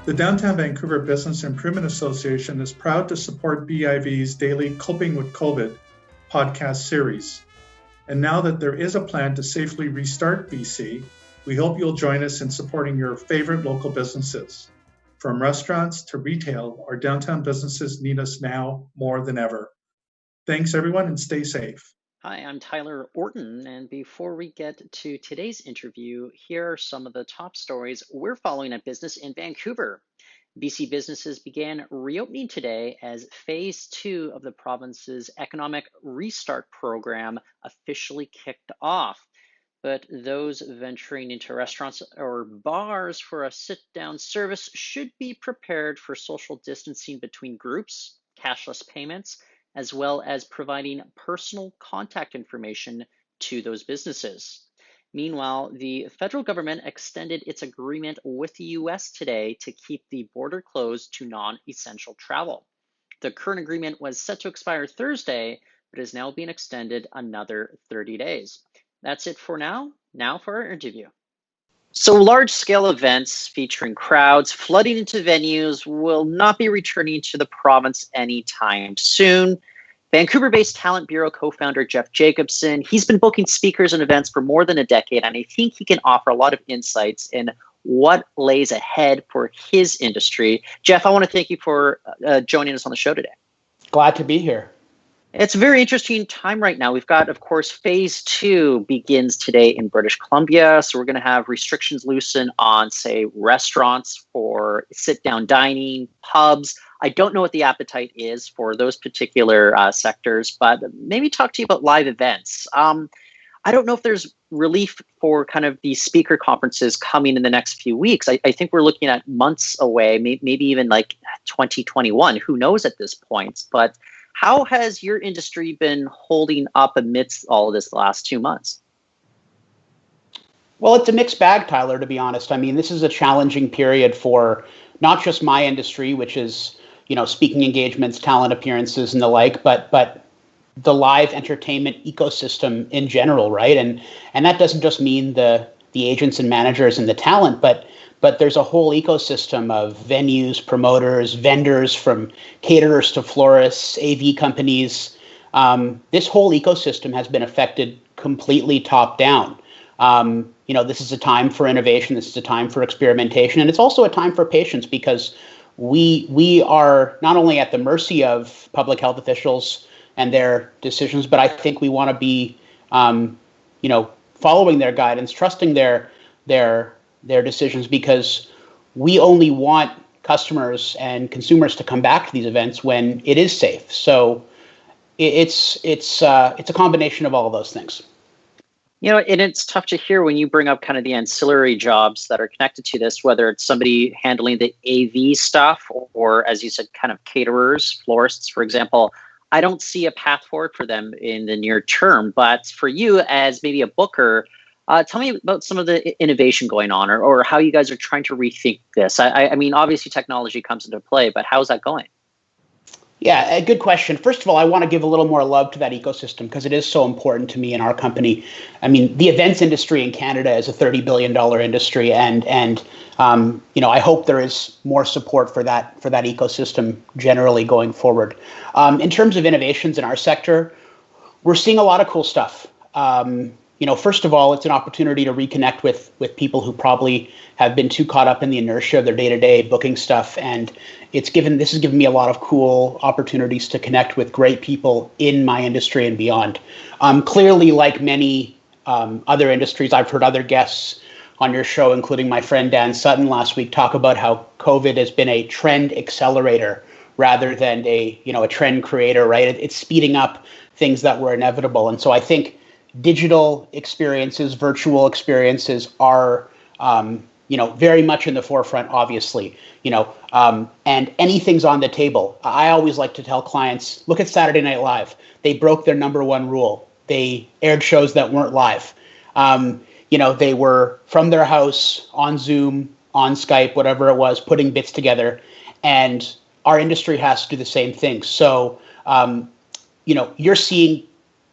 The Downtown Vancouver Business Improvement Association is proud to support BIV's daily Coping with COVID podcast series. And now that there is a plan to safely restart BC, we hope you'll join us in supporting your favorite local businesses. From restaurants to retail, our downtown businesses need us now more than ever. Thanks, everyone, and stay safe. Hi, I'm Tyler Orton, and before we get to today's interview, here are some of the top stories we're following at business in Vancouver. BC businesses began reopening today as Phase 2 of the province's economic restart program officially kicked off. But those venturing into restaurants or bars for a sit-down service should be prepared for social distancing between groups, cashless payments, as well as providing personal contact information to those businesses. Meanwhile, the federal government extended its agreement with the US today to keep the border closed to non-essential travel. The current agreement was set to expire Thursday, but is now being extended another 30 days. That's it for now. Now for our interview. So large-scale events featuring crowds flooding into venues will not be returning to the province anytime soon. Vancouver-based Talent Bureau co-founder Jeff Jacobson, he's been booking speakers and events for more than a decade, and I think he can offer a lot of insights in what lays ahead for his industry. Jeff, I want to thank you for joining us on the show today. Glad to be here. It's a very interesting time right now. We've got, of course, Phase 2 begins today in British Columbia. So we're going to have restrictions loosen on, say, restaurants for sit-down dining, pubs. I don't know what the appetite is for those particular sectors, but maybe talk to you about live events. I don't know if there's relief for kind of these speaker conferences coming in the next few weeks. I think we're looking at months away, maybe even like 2021. Who knows at this point? But how has your industry been holding up amidst all of this the last 2 months? Well, it's a mixed bag, Tyler, to be honest. I mean, this is a challenging period for not just my industry, which is, speaking engagements, talent appearances and the like, but the live entertainment ecosystem in general, right? And that doesn't just mean the agents and managers and the talent, but there's a whole ecosystem of venues, promoters, vendors, from caterers to florists, AV companies. This whole ecosystem has been affected completely top down. This is a time for innovation. This is a time for experimentation. And it's also a time for patience, because we are not only at the mercy of public health officials and their decisions, but I think we want to be, following their guidance, trusting their decisions, because we only want customers and consumers to come back to these events when it is safe. So it's a combination of all of those things. And it's tough to hear when you bring up kind of the ancillary jobs that are connected to this, whether it's somebody handling the AV stuff or, as you said, kind of caterers, florists, for example. I don't see a path forward for them in the near term. But for you as maybe a booker, tell me about some of the innovation going on, or how you guys are trying to rethink this. I mean, obviously technology comes into play, but how's that going? Yeah, a good question. First of all, I want to give a little more love to that ecosystem because it is so important to me and our company. I mean, the events industry in Canada is a $30 billion industry, and I hope there is more support for that ecosystem generally going forward. In terms of innovations in our sector, we're seeing a lot of cool stuff. First of all, it's an opportunity to reconnect with people who probably have been too caught up in the inertia of their day-to-day booking stuff. And this has given me a lot of cool opportunities to connect with great people in my industry and beyond. Clearly, like many other industries, I've heard other guests on your show, including my friend Dan Sutton last week, talk about how COVID has been a trend accelerator rather than a trend creator, right? It's speeding up things that were inevitable. And so I think digital experiences, virtual experiences are, very much in the forefront, obviously, and anything's on the table. I always like to tell clients, look at Saturday Night Live. They broke their number one rule. They aired shows that weren't live. They were from their house on Zoom, on Skype, whatever it was, putting bits together. And our industry has to do the same thing. So, you're seeing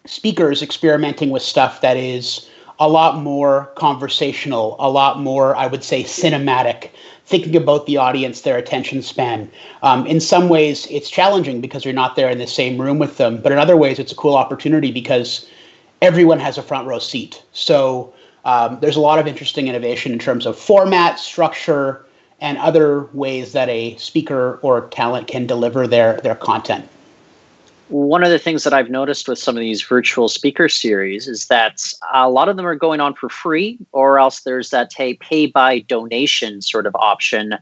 speakers experimenting with stuff that is a lot more conversational, a lot more, I would say, cinematic, thinking about the audience, their attention span. In some ways, it's challenging because you're not there in the same room with them. But in other ways, it's a cool opportunity because everyone has a front row seat. So there's a lot of interesting innovation in terms of format, structure, and other ways that a speaker or talent can deliver their content. One of the things that I've noticed with some of these virtual speaker series is that a lot of them are going on for free, or else there's that pay by donation sort of option.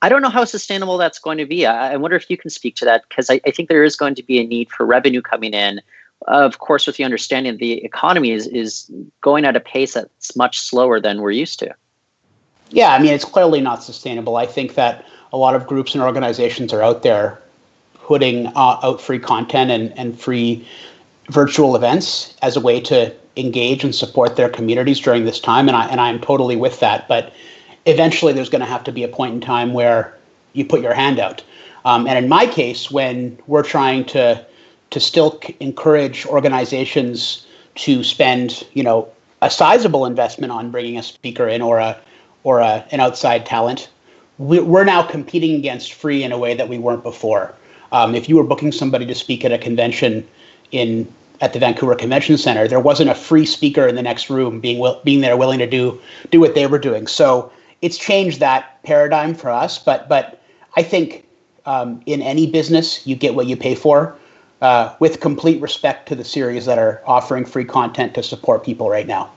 I don't know how sustainable that's going to be. I wonder if you can speak to that, because I think there is going to be a need for revenue coming in. Of course, with the understanding that the economy is going at a pace that's much slower than we're used to. Yeah, I mean, it's clearly not sustainable. I think that a lot of groups and organizations are out there putting out free content and free virtual events as a way to engage and support their communities during this time. And I'm totally with that. But eventually there's going to have to be a point in time where you put your hand out. And in my case, when we're trying to still encourage organizations to spend, a sizable investment on bringing a speaker in or an outside talent, we're now competing against free in a way that we weren't before. If you were booking somebody to speak at a convention at the Vancouver Convention Center, there wasn't a free speaker in the next room being there willing to do what they were doing. So it's changed that paradigm for us. But I think in any business, you get what you pay for, with complete respect to the series that are offering free content to support people right now.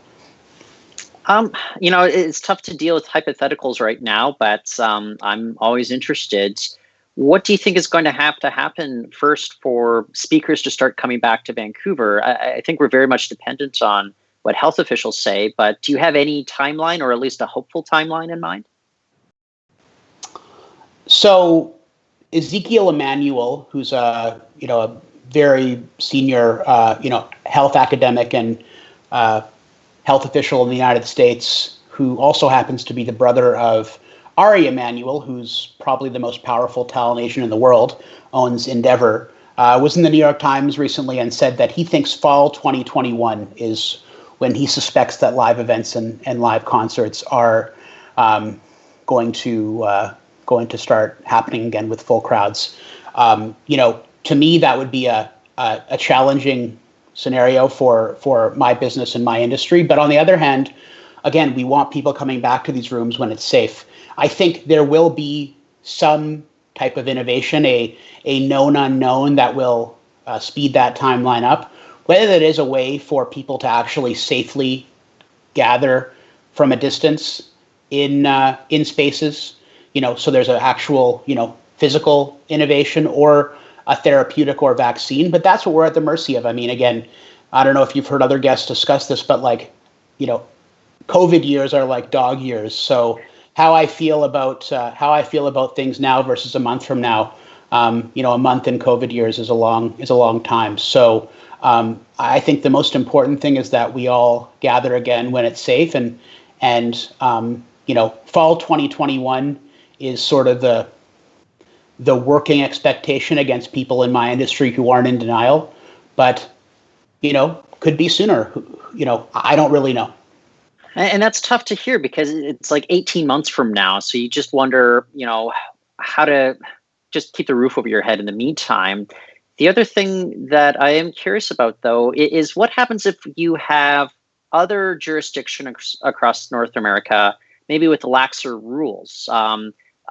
It's tough to deal with hypotheticals right now, but I'm always interested. What do you think is going to have to happen first for speakers to start coming back to Vancouver? I think we're very much dependent on what health officials say, but do you have any timeline, or at least a hopeful timeline in mind? So Ezekiel Emanuel, who's a very senior health academic and health official in the United States, who also happens to be the brother of Ari Emanuel, who's probably the most powerful talent agent in the world, owns Endeavor, was in the New York Times recently and said that he thinks fall 2021 is when he suspects that live events and live concerts are going to start happening again with full crowds. To me, that would be a challenging scenario for my business and my industry. But on the other hand, again, we want people coming back to these rooms when it's safe. I think there will be some type of innovation, a known unknown that will speed that timeline up. Whether that is a way for people to actually safely gather from a distance in spaces, so there's an actual, physical innovation or a therapeutic or vaccine. But that's what we're at the mercy of. I mean, again, I don't know if you've heard other guests discuss this, but COVID years are like dog years. So how I feel about things now versus a month from now, a month in COVID years is a long time. So I think the most important thing is that we all gather again when it's safe, and fall 2021 is sort of the working expectation against people in my industry who aren't in denial, but could be sooner. I don't really know. And that's tough to hear because it's like 18 months from now. So you just wonder, how to just keep the roof over your head in the meantime. The other thing that I am curious about, though, is what happens if you have other jurisdictions across North America, maybe with laxer rules.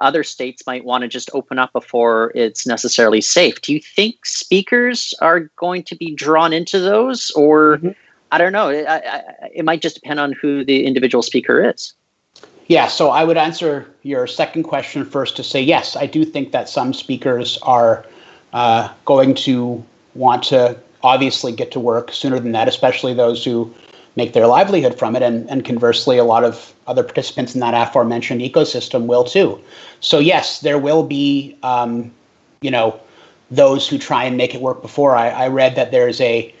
Other states might want to just open up before it's necessarily safe. Do you think speakers are going to be drawn into those, or? Mm-hmm. I don't know. It might just depend on who the individual speaker is. Yeah, so I would answer your second question first to say, yes, I do think that some speakers are going to want to obviously get to work sooner than that, especially those who make their livelihood from it. And conversely, a lot of other participants in that aforementioned ecosystem will too. So yes, there will be, those who try and make it work before. I read that there's a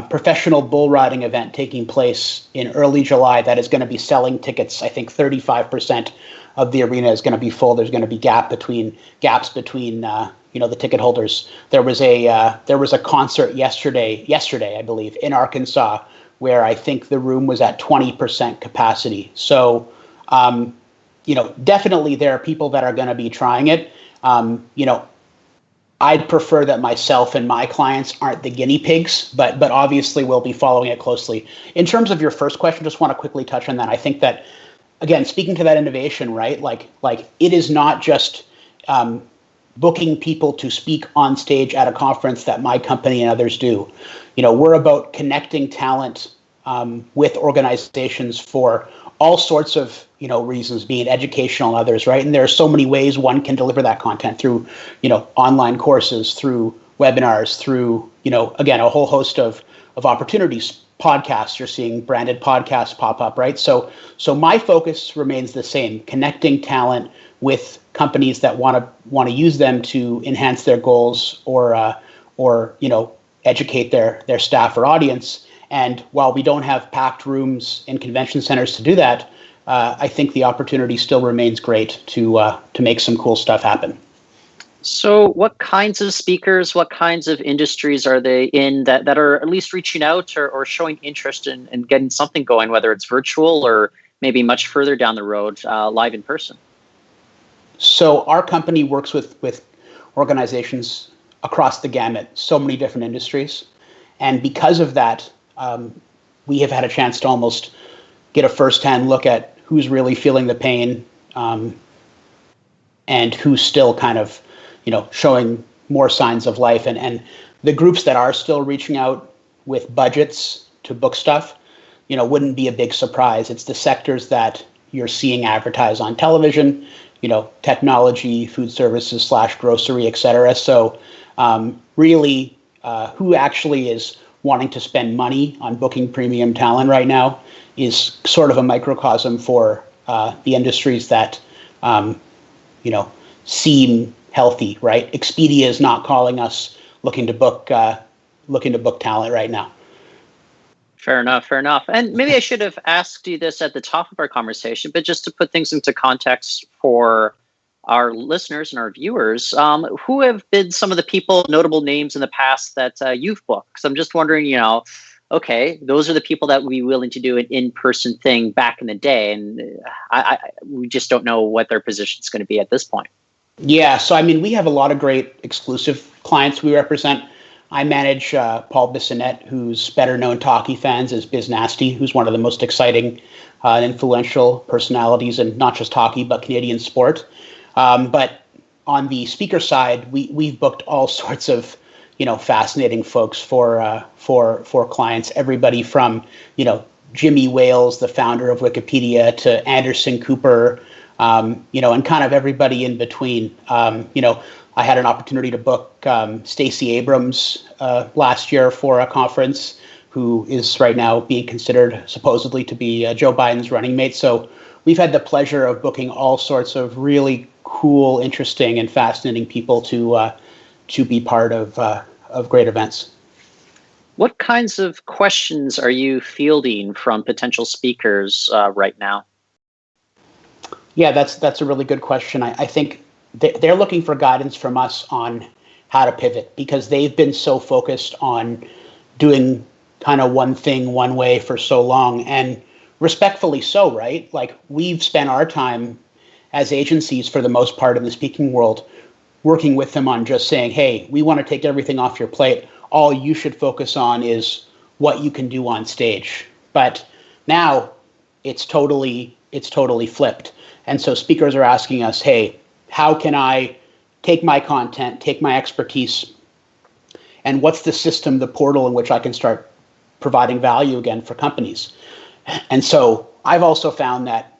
professional bull riding event taking place in early July that is going to be selling tickets. I think 35% of the arena is going to be full. There's going to be gaps between the ticket holders. There was a concert yesterday, I believe, in Arkansas where I think the room was at 20% capacity. So, definitely there are people that are going to be trying it. I'd prefer that myself and my clients aren't the guinea pigs, but obviously we'll be following it closely. In terms of your first question, just want to quickly touch on that. I think that, again, speaking to that innovation, right? Like it is not just booking people to speak on stage at a conference that my company and others do. We're about connecting talent with organizations for all sorts of reasons, being educational and others, right? And there are so many ways one can deliver that content through online courses, through webinars, through again, a whole host of opportunities. Podcasts, you're seeing branded podcasts pop up, right? So my focus remains the same: connecting talent with companies that want to use them to enhance their goals or educate their staff or audience. And while we don't have packed rooms in convention centers to do that, I think the opportunity still remains great to make some cool stuff happen. So what kinds of speakers, what kinds of industries are they in that are at least reaching out or showing interest in getting something going, whether it's virtual or maybe much further down the road, live in person? So our company works with organizations across the gamut, so many different industries. And because of that, we have had a chance to almost get a firsthand look at who's really feeling the pain and who's still kind of showing more signs of life. And the groups that are still reaching out with budgets to book stuff, wouldn't be a big surprise. It's the sectors that you're seeing advertised on television, technology, food services / grocery, et cetera. So really, who actually is wanting to spend money on booking premium talent right now is sort of a microcosm for the industries that, seem healthy, right? Expedia is not calling us looking to book talent right now. Fair enough. And maybe I should have asked you this at the top of our conversation, but just to put things into context for our listeners and our viewers, who have been some of the notable names in the past that you've booked? Because I'm just wondering, okay, those are the people that would be willing to do an in-person thing back in the day, and we just don't know what their position is going to be at this point. Yeah, so we have a lot of great exclusive clients we represent. I manage Paul Bissonnette, who's better known to hockey fans as Biz Nasty, who's one of the most exciting and influential personalities in not just hockey, but Canadian sport. But on the speaker side, we've booked all sorts of fascinating folks for clients. Everybody from Jimmy Wales, the founder of Wikipedia, to Anderson Cooper, and kind of everybody in between. I had an opportunity to book Stacey Abrams last year for a conference, who is right now being considered supposedly to be Joe Biden's running mate. So we've had the pleasure of booking all sorts of really cool, interesting, and fascinating people to be part of great events. What kinds of questions are you fielding from potential speakers right now? Yeah, that's a really good question. I think they're looking for guidance from us on how to pivot, because they've been so focused on doing kind of one thing one way for so long, and respectfully so, right? Like, we've spent our time as agencies, for the most part, in the speaking world, working with them on just saying, hey, we want to take everything off your plate. All you should focus on is what you can do on stage. But now it's totally flipped. And so speakers are asking us, hey, how can I take my content, take my expertise, and what's the system, the portal in which I can start providing value again for companies? And so I've also found that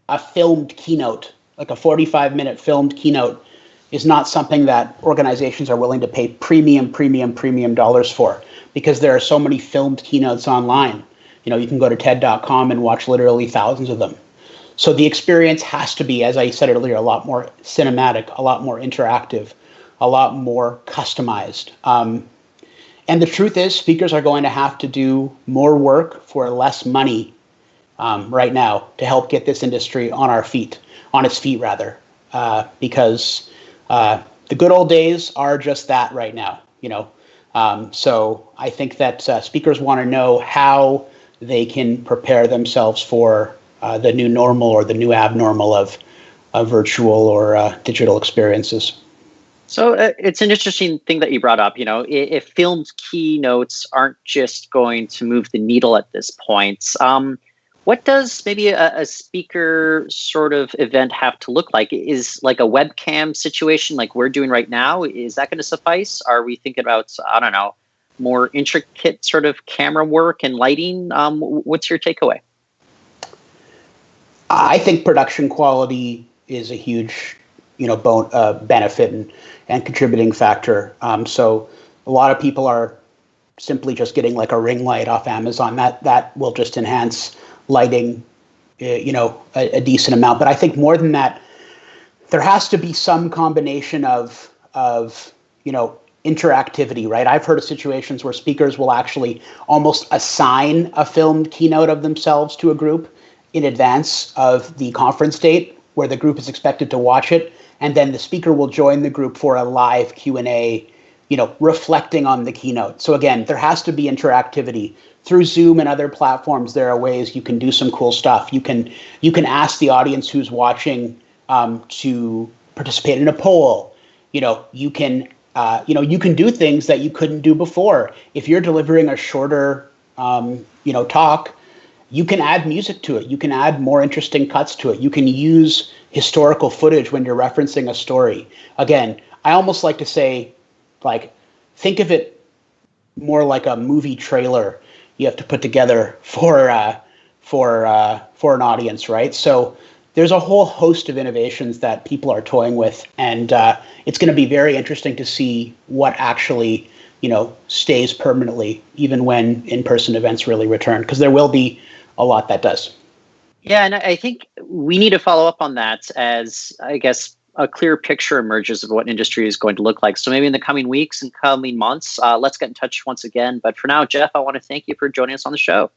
a filmed keynote, like a 45-minute filmed keynote, is not something that organizations are willing to pay premium dollars for, because there are so many filmed keynotes online. You can go to TED.com and watch literally thousands of them. So the experience has to be, as I said earlier, a lot more cinematic, a lot more interactive, a lot more customized. And the truth is, speakers are going to have to do more work for less money right now to help get this industry on its feet, because the good old days are just that right now. So I think that speakers want to know how they can prepare themselves for the new normal or the new abnormal of virtual or digital experiences. So it's an interesting thing that you brought up. If filmed keynotes aren't just going to move the needle at this point, what does maybe a speaker sort of event have to look like? Is like a webcam situation like we're doing right now, is that going to suffice? Are we thinking about, I don't know, more intricate sort of camera work and lighting? What's your takeaway? I think production quality is a huge, benefit and contributing factor. So a lot of people are simply just getting like a ring light off Amazon. That will just enhance lighting, a decent amount. But I think more than that, there has to be some combination of interactivity, right? I've heard of situations where speakers will actually almost assign a filmed keynote of themselves to a group in advance of the conference date, where the group is expected to watch it, and then the speaker will join the group for a live Q&A, reflecting on the keynote. So again, there has to be interactivity. Through Zoom and other platforms, there are ways you can do some cool stuff. You can ask the audience who's watching to participate in a poll. You can do things that you couldn't do before. If you're delivering a shorter, talk, you can add music to it. You can add more interesting cuts to it. You can use historical footage when you're referencing a story. Again, I almost like to say, think of it more like a movie trailer you have to put together for an audience, right? So there's a whole host of innovations that people are toying with, and it's going to be very interesting to see what actually, stays permanently, even when in-person events really return, because there will be a lot that does. Yeah, and I think we need to follow up on that as, I guess, a clear picture emerges of what industry is going to look like. So maybe in the coming weeks and coming months, let's get in touch once again. But for now, Jeff, I want to thank you for joining us on the show.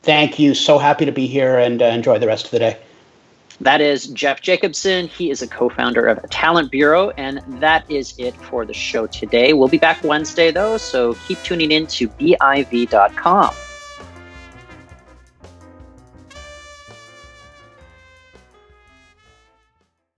Thank you. So happy to be here, and enjoy the rest of the day. That is Jeff Jacobson. He is a co-founder of Talent Bureau, and that is it for the show today. We'll be back Wednesday, though, so keep tuning in to BIV.com.